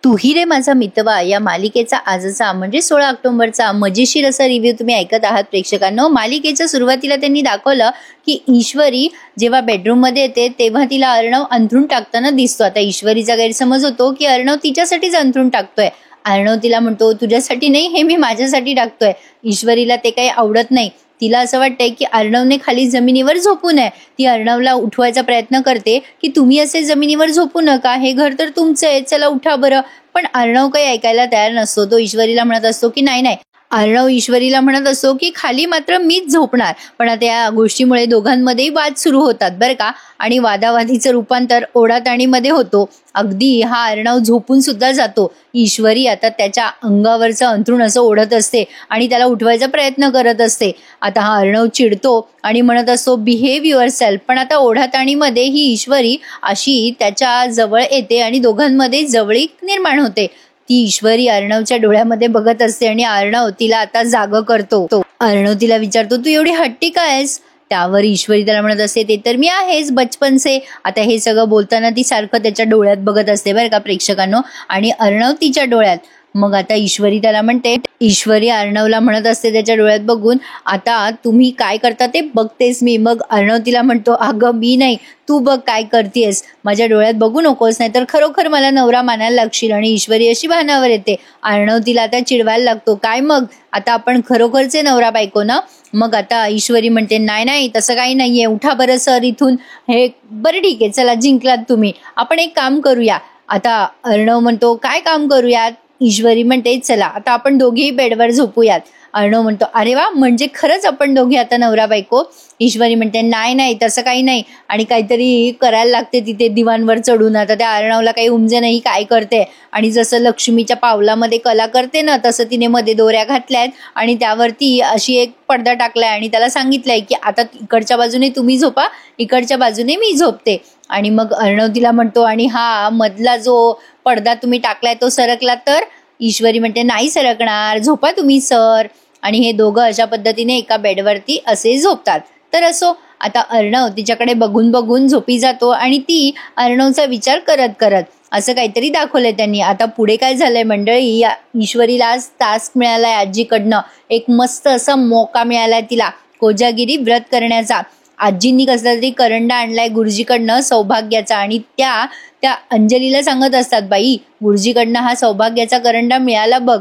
तूही रे माझा मितवा या मालिकेचा आजचा म्हणजे 16 ऑक्टोबरचा मजेशीर असा रिव्ह्यू तुम्ही ऐकत आहात प्रेक्षकांनो. मालिकेच्या सुरुवातीला त्यांनी दाखवलं की ईश्वरी जेव्हा बेडरूम मध्ये येते तेव्हा तिला अर्णव अंथरूण टाकताना दिसतो. आता ईश्वरीचा गैरसमज होतो की अर्णव तिच्यासाठीच अंथरूण टाकतोय. अर्णव तिला म्हणतो तुझ्यासाठी नाही, हे मी माझ्यासाठी टाकतोय. ईश्वरीला ते काही आवडत नाही. तिला असं वाटतंय की अर्णवने खाली जमिनीवर झोपू नये. ती अर्णवला उठवायचा प्रयत्न करते की तुम्ही असे जमिनीवर झोपू नका, हे घर तर तुमचं आहे, चला उठा बरं. पण अर्णव काही ऐकायला तयार नसतो. तो ईश्वरीला म्हणत असतो की नाही नाही. अर्णव ईश्वरीला म्हणत असतो की खाली मात्र मीच झोपणार. पण आता या गोष्टीमुळे दोघांमध्येही वाद सुरू होतात बरं का. आणि वादावादीचं रूपांतर ओढाताणीमध्ये होतो. अगदी हा अर्णव झोपून सुद्धा जातो. ईश्वरी आता त्याच्या अंगावरचं अंथरूण असं ओढत असते आणि त्याला उठवायचा प्रयत्न करत असते. आता हा अर्णव चिडतो आणि म्हणत असतो बिहेव युअर सेल्फ. पण आता ओढाताणीमध्ये ही ईश्वरी अशी त्याच्या जवळ येते आणि दोघांमध्ये जवळीक निर्माण होते. ती ईश्वरी अर्णवच्या डोळ्यामध्ये बघत असते आणि अर्णव तिला आता जाग करतो. अर्णव तिला विचारतो तू एवढी हट्टी काय आहेस? त्यावर ईश्वरी त्याला म्हणत असते ते तर मी आहेच बचपन से. आता हे सगळं बोलताना ती सारखं त्याच्या डोळ्यात बघत असते बरं का प्रेक्षकांनो. आणि अर्णव तिच्या डोळ्यात. मग आता ईश्वरी त्याला म्हणते, ईश्वरी अर्णवला म्हणत असते त्याच्या डोळ्यात बघून आता तुम्ही काय करता ते बघतेस मी. मग अर्णव तिला म्हणतो अगं मी नाही, तू बघ काय करतेस, माझ्या डोळ्यात बघू नकोस, नाही तर खरोखर मला नवरा मानायला लागशील. आणि ईश्वरी अशी भानावर येते. अर्णव तिला आता चिडवायला लागतो काय मग आता आपण खरोखरचे नवरा बायको ना. मग आता ईश्वरी म्हणते नाही नाही तसं काही नाहीये, उठा बरं सर इथून. हे बरं ठीक आहे चला जिंकलात तुम्ही, आपण एक काम करूया. आता अर्णव म्हणतो काय काम करूयात? ईश्वरी म्हणते चला आता आपण दोघेही बेडवर झोपूयात. अर्णव म्हणतो अरे वा, म्हणजे खरंच आपण दोघे आता नवरा बायको? ईश्वरी म्हणते नाही नाही तसं काही नाही. आणि काहीतरी करायला लागते तिथे दिवाणवर चढून. आता त्या अर्णवला काही उमजे नाही काय करते. आणि जसं लक्ष्मीच्या पावलामध्ये कला करते ना तसं तिने मध्ये दोऱ्या घातल्यात आणि त्यावरती अशी एक पडदा टाकलाय आणि त्याला सांगितलंय की आता इकडच्या बाजूने तुम्ही झोपा, इकडच्या बाजूने मी झोपते. आणि मग अर्णव तिला म्हणतो आणि हा मधला जो पडदा तुम्ही टाकलाय तो सरकला तर? ईश्वरी म्हणते नाही सरकणार, झोपा तुम्ही सर. आणि हे दोघं अशा पद्धतीने एका बेडवरती असे झोपतात. तर असो आता अर्णव तिच्याकडे बघून बघून झोपी जातो आणि ती अर्णवचा विचार करत करत असं काहीतरी दाखवलंय त्यांनी. आता पुढे काय झालंय मंडळी, या ईश्वरीला आज टास्क मिळालाय आजीकडनं. एक मस्त असा मोका मिळालाय तिला कोजागिरी व्रत करण्याचा. आजींनी कसला तरी करंडा आणलाय गुरुजीकडनं सौभाग्याचा. आणि त्या अंजलीला सांगत असतात बाई गुरुजीकडनं हा सौभाग्याचा करंडा मिळाला बघ.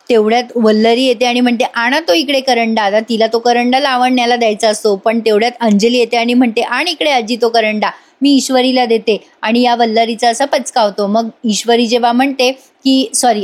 तेवढ्यात वल्लरी येते आणि म्हणते आणा तो इकडे करंडा. आता तिला तो करंडा लावण्याला द्यायचा असतो. पण तेवढ्यात अंजली येते आणि म्हणते आण इकडे आजी तो करंडा, मी ईश्वरीला देते. आणि या वल्लरीचा असा पचकावतो. मग ईश्वरी जेव्हा म्हणते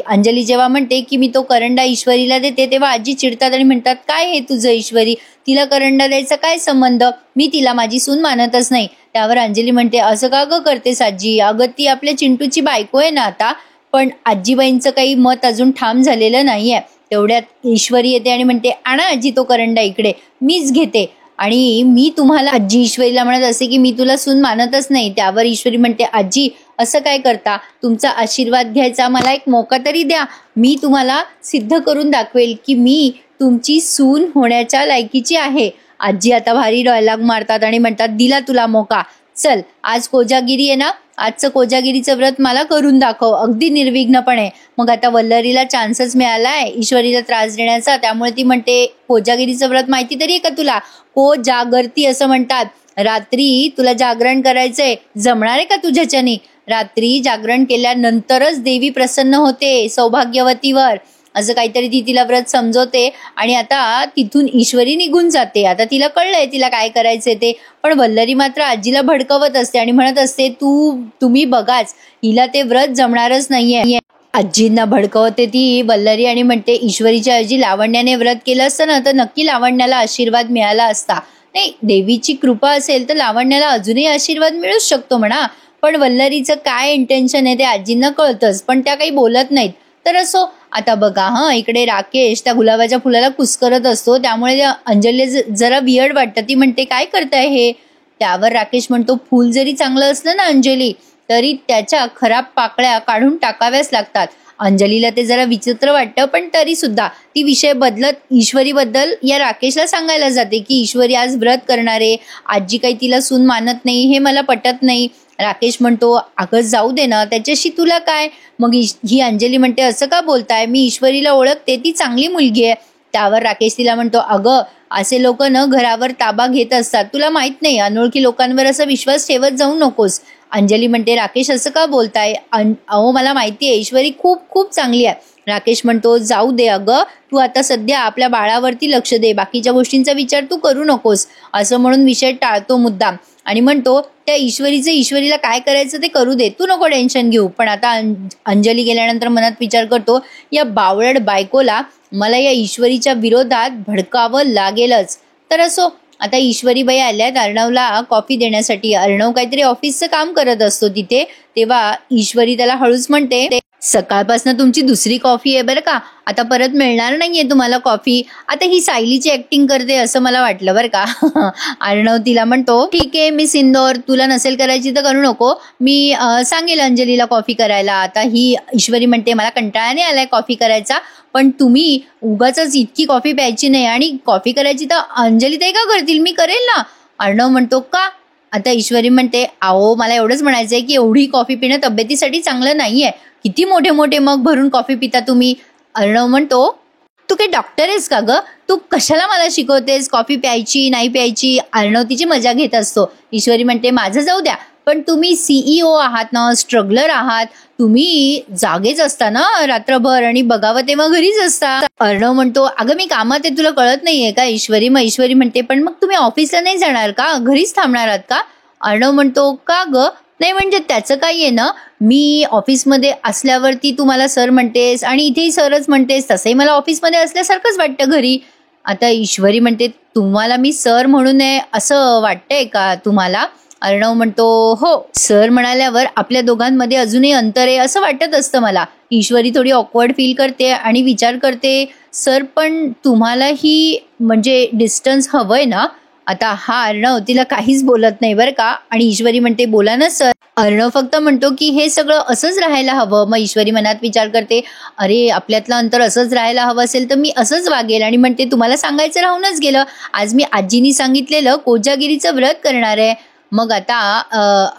अंजली जेव्हा म्हणते की मी तो करंडा ईश्वरीला देते तेव्हा आजी चिडतात आणि म्हणतात काय हे तुझं ईश्वरी, तिला करंडा द्यायचा काय संबंध, मी तिला माझी सून मानतच नाही. त्यावर अंजली म्हणते असं का ग करतेस आजी, अगं ती आपल्या चिंटूची बायको आहे ना आता. पण आजीबाईंचं काही मत अजून ठाम झालेलं नाहीये. तेवढ्यात ईश्वरी येते आणि म्हणते आणा आजी तो करंडा इकडे, मीच घेते. आणि मी तुम्हाला, आजी ईश्वरीला म्हणत असते की मी तुला सून मानतच नाही. त्यावर ईश्वरी म्हणते आजी असं काय करता, तुमचा आशीर्वाद घ्यायचा मला एक मौका तरी द्या. मी तुम्हाला सिद्ध करून दाखवेल की मी तुमची सून होण्याच्या लायकीची आहे. आजी आता भारी डायलॉग मारतात आणि म्हणतात दिला तुला मौका, चल आज कोजागिरी आहे ना, आजचं कोजागिरीचं व्रत मला करून दाखव अगदी निर्विघ्नपणे. मग आता वल्लरीला चान्सच मिळालाय ईश्वरीला त्रास देण्याचा. त्यामुळे ती म्हणते कोजागिरीचं व्रत माहिती तरी आहे का तुला, को जागरती असं म्हणतात. रात्री तुला जागरण करायचंय, जमणार आहे का तुझ्याच्याने? रात्री जागरण केल्यानंतरच देवी प्रसन्न होते सौभाग्यवतीवर, असं काहीतरी ती तिला व्रत समजवते. आणि आता तिथून ईश्वरी निघून जाते. आता तिला कळलंय तिला काय करायचंय ते. पण वल्लरी मात्र आजीला भडकवत असते आणि म्हणत असते तुम्ही बघाच, हिला ते व्रत जमणारच नाहीये. आजींना भडकवते ती वल्लरी आणि म्हणते ईश्वरीच्या ऐवजी लावण्याने व्रत केलं असतं ना तर नक्की लावण्याला आशीर्वाद मिळाला असता. नाही, देवीची कृपा असेल तर लावण्याला अजूनही आशीर्वाद मिळूच शकतो म्हणा. पण वल्लरीचं काय इंटेन्शन आहे ते आजींना कळतंच, पण त्या काही बोलत नाहीत. तर असो आता बघा इकडे राकेश त्या गुलाबाच्या फुलाला कुस्करत असतो. त्यामुळे अंजली जरा वियर्ड वाटतं. ती म्हणते काय करताय हे? त्यावर राकेश म्हणतो फुल जरी चांगलं असलं ना अंजली तरी त्याच्या खराब पाकळ्या काढून टाकाव्याच लागतात. अंजलीला ते जरा विचित्र वाटतं, पण तरी सुद्धा ती विषय बदलत ईश्वरीबद्दल या राकेशला सांगायला जाते की ईश्वरी आज व्रत करणारे, आजी काही तिला सून मानत नाही, हे मला पटत नाही. राकेश म्हणतो अगं जाऊ दे ना, त्याच्याशी तुला काय. मग ही अंजली म्हणते असं का बोलताय, मी ईश्वरीला ओळखते, ती चांगली मुलगी आहे. त्यावर राकेश तिला म्हणतो अगं असे लोक न घरावर ताबा घेत असतात, तुला माहित नाही, अनोळखी लोकांवर असा विश्वास ठेवत जाऊ नकोस. अंजली म्हणते राकेश असं का बोलताय, अहो मला माहिती आहे ईश्वरी खूप खूप चांगली आहे. राकेश म्हणतो जाऊ दे अगं, तू आता सध्या आपल्या बाळावरती लक्ष दे, बाकीच्या गोष्टींचा विचार तू करू नकोस. असं म्हणून विषय टाळतो मुद्दाम आणि म्हणतो त्या ईश्वरीला काय करायचं ते करू दे, तू नको टेन्शन घेऊ. पण आता अंजली गेल्यानंतर मनात विचार करतो या बावळट बायकोला मला या ईश्वरीच्या विरोधात भडकावं लागेलच. तर असो, आता ईश्वरीबाई आल्यात अर्णवला कॉफी देण्यासाठी. अर्णव काहीतरी ऑफिसचं काम करत असतो तिथे. तेव्हा ईश्वरी त्याला हळूच म्हणते सकाळपासून तुमची दुसरी कॉफी आहे बरं का, आता परत मिळणार नाहीये तुम्हाला कॉफी. आता ही सायलीची ऍक्टिंग करते असं मला वाटलं बरं का. अर्णव तिला म्हणतो ठीक आहे मिस इंदोर, तुला नसेल करायची तर करू नको, मी सांगेल अंजलीला कॉफी करायला. आता ही ईश्वरी म्हणते मला कंटाळाने आलाय कॉफी करायचा, पण तुम्ही उगाच इतकी कॉफी प्यायची नाही, आणि कॉफी करायची तर अंजली ते का करतील, मी करेल ना. अर्णव म्हणतो का. आता ईश्वरी म्हणते अहो मला एवढंच म्हणायचंय की एवढी कॉफी पिणं तब्येतीसाठी चांगलं नाहीये, किती मोठे मोठे मग भरून कॉफी पिता तुम्ही. अर्णव म्हणतो तू काही डॉक्टर आहेस का ग, तू कशाला मला शिकवतेस कॉफी प्यायची नाही प्यायची. अर्णव तिची मजा घेत असतो. ईश्वरी म्हणते माझं जाऊ द्या, पण तुम्ही CEO आहात ना, स्ट्रगलर आहात, तुम्ही जागेच असता ना रात्रभर आणि बघावं तेव्हा घरीच असता. अर्णव म्हणतो अगं मी कामात आहे, तुला कळत नाहीये का ईश्वरी. मग ईश्वरी म्हणते पण मग तुम्ही ऑफिसला नाही जाणार का, घरीच थांबणार आहात का. अर्णव म्हणतो का ग, नाही म्हणजे त्याचं काही आहे ना, मी ऑफिसमध्ये असल्यावरती तू मला सर म्हणतेस आणि इथेही सरच म्हणतेस, तसंही मला ऑफिसमध्ये असल्यासारखंच वाटतं घरी. आता ईश्वरी म्हणते तुम्हाला मी सर म्हणू नये असं वाटतंय का तुम्हाला. अर्णव म्हणतो हो, सर म्हणाल्यावर आपल्या दोघांमध्ये अजूनही अंतर आहे असं वाटत असतं मला. ईश्वरी थोडी ऑकवर्ड फील करते आणि विचार करते सर पण तुम्हालाही म्हणजे डिस्टन्स हवंय ना. आता हा अर्णव तिला काहीच बोलत नाही बरं का, आणि ईश्वरी म्हणते बोला ना सर. अर्णव फक्त म्हणतो की हे सगळं असंच राहायला हवं. मग ईश्वरी मनात विचार करते अरे आपल्यातलं अंतर असंच राहायला हवं असेल तर मी असंच वागेल. आणि म्हणते तुम्हाला सांगायचं राहूनच गेलं, आज मी आजीनी सांगितलेलं कोजागिरीचं व्रत करणार आहे. मग आता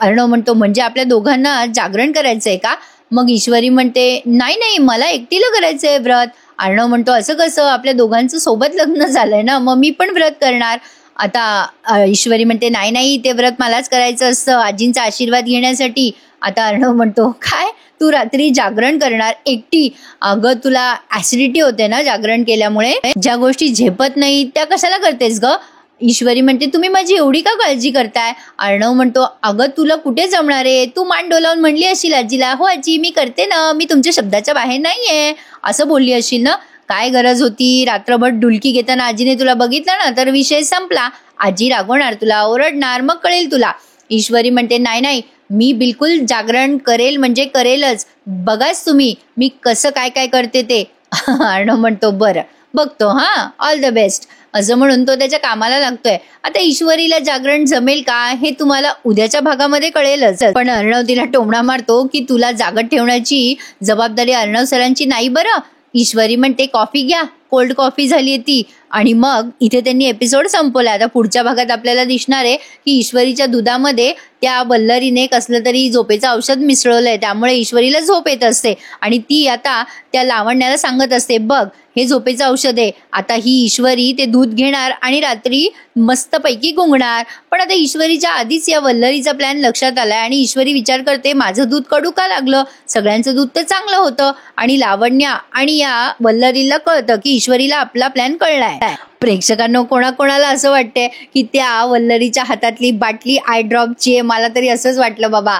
अर्णव म्हणतो म्हणजे आपल्या दोघांना जागरण करायचंय का. मग ईश्वरी म्हणते नाही नाही मला एकटीला करायचंय व्रत. अर्णव म्हणतो असं कसं, आपल्या दोघांचं सोबत लग्न झालंय ना, मग मी पण व्रत करणार. आता ईश्वरी म्हणते नाही नाही ते व्रत मलाच करायचं असतं आजींचा आशीर्वाद घेण्यासाठी. आता अर्णव म्हणतो काय तू रात्री जागरण करणार एकटी, अगं तुला ऍसिडिटी होते ना जागरण केल्यामुळे, ज्या गोष्टी झेपत नाही त्या कशाला करतेस ग. ईश्वरी म्हणते तुम्ही माझी एवढी का काळजी करताय. अर्णव म्हणतो अगं तुला कुठे जमणार आहे, तू मान डोलावून म्हणली असशील आजीला हो आजी मी करते ना, मी तुमच्या शब्दाच्या बाहेर नाहीये असं बोलली असशील ना. काय गरज होती, रात्रभर डुलकी घेताना आजीने तुला बघितलं ना तर विषय संपला, आजी रागवणार तुला, ओरडणार, मग कळेल तुला. ईश्वरी म्हणते नाही नाही मी बिलकुल जागरण करेल म्हणजे करेलच, बघाच तुम्ही मी कसं काय काय करते ते. अर्णव म्हणतो बरं बघतो हा, ऑल द बेस्ट असं म्हणून तो त्याच्या कामाला लागतोय. आता ईश्वरीला जागरण जमेल का हे तुम्हाला उद्याच्या भागामध्ये कळेलच. पण अर्णव तिला टोमणा मारतो की तुला जागत ठेवण्याची जबाबदारी अर्णव सरांची नाही बरं. ईश्वरी म्हणते कॉफी घ्या, कोल्ड कॉफी झाली ती. आणि मग इथे त्यांनी एपिसोड संपवला. आता पुढच्या भागात आपल्याला दिसणार आहे की ईश्वरीच्या दुधामध्ये त्या वल्लरीने कसलं तरी झोपेचं औषध मिसळलंय, त्यामुळे ईश्वरीला झोप येत असते आणि ती आता त्या लावण्याला सांगत असते बघ हे झोपेचं औषध आहे. आता ही ईश्वरी ते दूध घेणार आणि रात्री मस्तपैकी गुंगणार. पण आता ईश्वरीच्या आधीच या वल्लरीचा प्लॅन लक्षात आलाय आणि ईश्वरी विचार करते माझं दूध कडू का लागलं, सगळ्यांचं दूध तर चांगलं होतं. आणि लावण्या आणि या वल्लरीला कळतं की ईश्वरीला आपला प्लॅन कळलाय. प्रेक्षकांना कोणाकोणाला असं वाटतंय की त्या वल्लरीच्या हातातली बाटली आय ड्रॉपची आहे, मला तरी असंच वाटलं बाबा.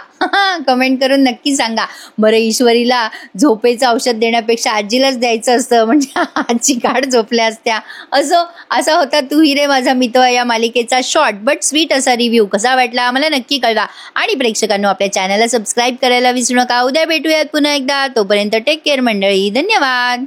कमेंट करून नक्की सांगा. बरं ईश्वरीला झोपेचं औषध देण्यापेक्षा आजीलाच द्यायचं असतं म्हणजे आजी गाढ झोपल्या असत्या. असा होता तू ही रे माझा मित्र या मालिकेचा शॉर्ट बट स्वीट असा रिव्ह्यू. कसा वाटला मला नक्की कळवा. आणि प्रेक्षकांना आपल्या चॅनलला सबस्क्राईब करायला विसरू नका. उद्या भेटूयात पुन्हा एकदा, तोपर्यंत टेक केअर मंडळी, धन्यवाद.